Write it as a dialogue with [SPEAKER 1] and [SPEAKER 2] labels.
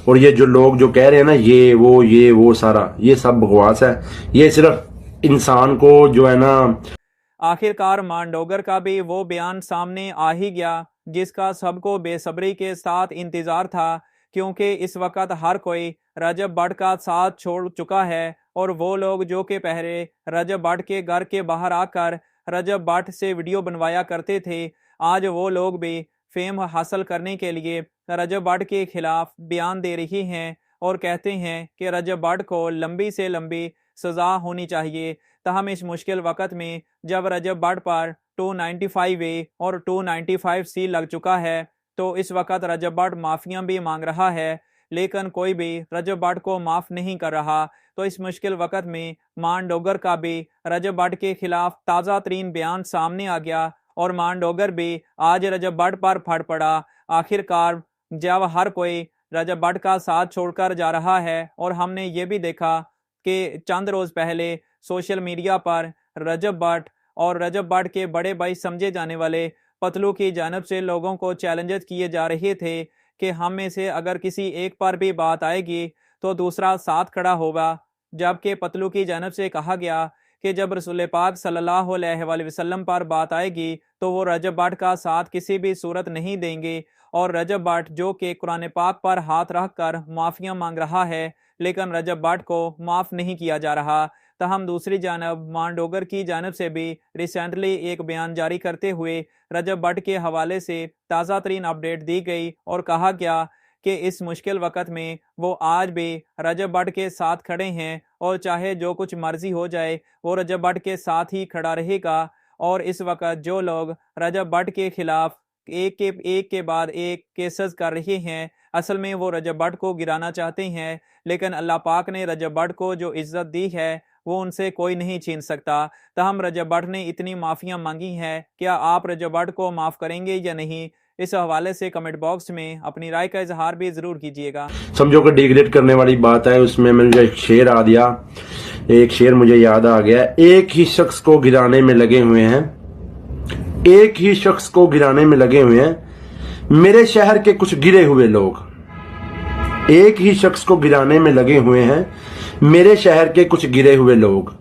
[SPEAKER 1] और ये जो लोग जो कह रहे हैं ना ये वो सारा, ये सब बकवास है। ये सिर्फ इंसान को जो है ना।
[SPEAKER 2] आखिरकार मांडोगर का भी वो बयान सामने आ ही गया जिसका सबको बेसब्री के साथ इंतजार था, क्योंकि इस वक्त हर कोई रजब भट्ट का साथ छोड़ चुका है। और वो लोग जो कि पहले रजब भट्ट के घर के बाहर आकर रजब भट्ट से वीडियो बनवाया करते थे, आज वो लोग भी फेम हासिल करने के लिए रजब भट्ट के खिलाफ बयान दे रही हैं और कहते हैं कि रजब भट्ट को लंबी से लंबी सजा होनी चाहिए। तहम इस मुश्किल वक़्त में जब रजब भट्ट पर 295A और 295C लग चुका है, तो इस वक्त रजब भट्ट माफिया भी मांग रहा है, लेकिन कोई भी रजब भट्ट को माफ नहीं कर रहा। तो इस मुश्किल वक़्त में मांडोगर का भी रजब भट्ट के खिलाफ ताज़ा तरीन बयान सामने आ गया और मांडोगर भी आज रजब भट्ट पर फट पड़ा। आखिरकार जब हर कोई रजब भट्ट का साथ छोड़कर जा रहा है, और हमने ये भी देखा कि चंद रोज़ पहले सोशल मीडिया पर रजब भट्ट और रजब भट्ट के बड़े भाई समझे जाने वाले पतलू की जानब से लोगों को चैलेंजेस किए जा रहे थे कि हम में से अगर किसी एक पर भी बात आएगी तो दूसरा साथ खड़ा होगा। जबकि पतलू की जानब से कहा गया कि जब रसूल पाक सल्लल्लाहु अलैहि वसल्लम पर बात आएगी तो वो रजब भट्ट का साथ किसी भी सूरत नहीं देंगे। और रजब भट्ट जो कि कुरान पाक पर हाथ रख कर माफिया मांग रहा है, लेकिन रजब भट्ट को माफ़ नहीं किया जा रहा। तहम दूसरी जानब मांडोगर की जानब से भी रिसेंटली एक बयान जारी करते हुए रजब भट्ट के हवाले से ताज़ा तरीन अपडेट दी गई और कहा गया कि इस मुश्किल वक़्त में वो आज भी रजब भट्ट के साथ खड़े हैं और चाहे जो कुछ मर्जी हो जाए वो रजब भट्ट के साथ ही खड़ा रहेगा। और इस वक्त जो लोग रजब भट्ट के खिलाफ एक के बाद एक केसेस कर रहे हैं, असल में वो रजब भट्ट को गिराना चाहते हैं, लेकिन अल्लाह पाक ने रजब भट्ट को जो इज्जत दी है वो उनसे कोई नहीं छीन सकता। तहम रजब भट्ट ने इतनी माफ़ियाँ मांगी हैं, क्या आप रजब भट्ट को माफ़ करेंगे या नहीं? इस हवाले से कमेंट बॉक्स में अपनी राय का इजहार भी जरूर कीजिएगा।
[SPEAKER 1] समझो कि डिग्रेड करने वाली बात है, उसमें मुझे एक शेर आ दिया, एक शेर मुझे याद आ गया। एक ही शख्स को गिराने में लगे हुए हैं, एक ही शख्स को गिराने में लगे हुए हैं मेरे शहर के कुछ गिरे हुए लोग। एक ही शख्स को गिराने में लगे हुए हैं मेरे शहर के कुछ गिरे हुए लोग।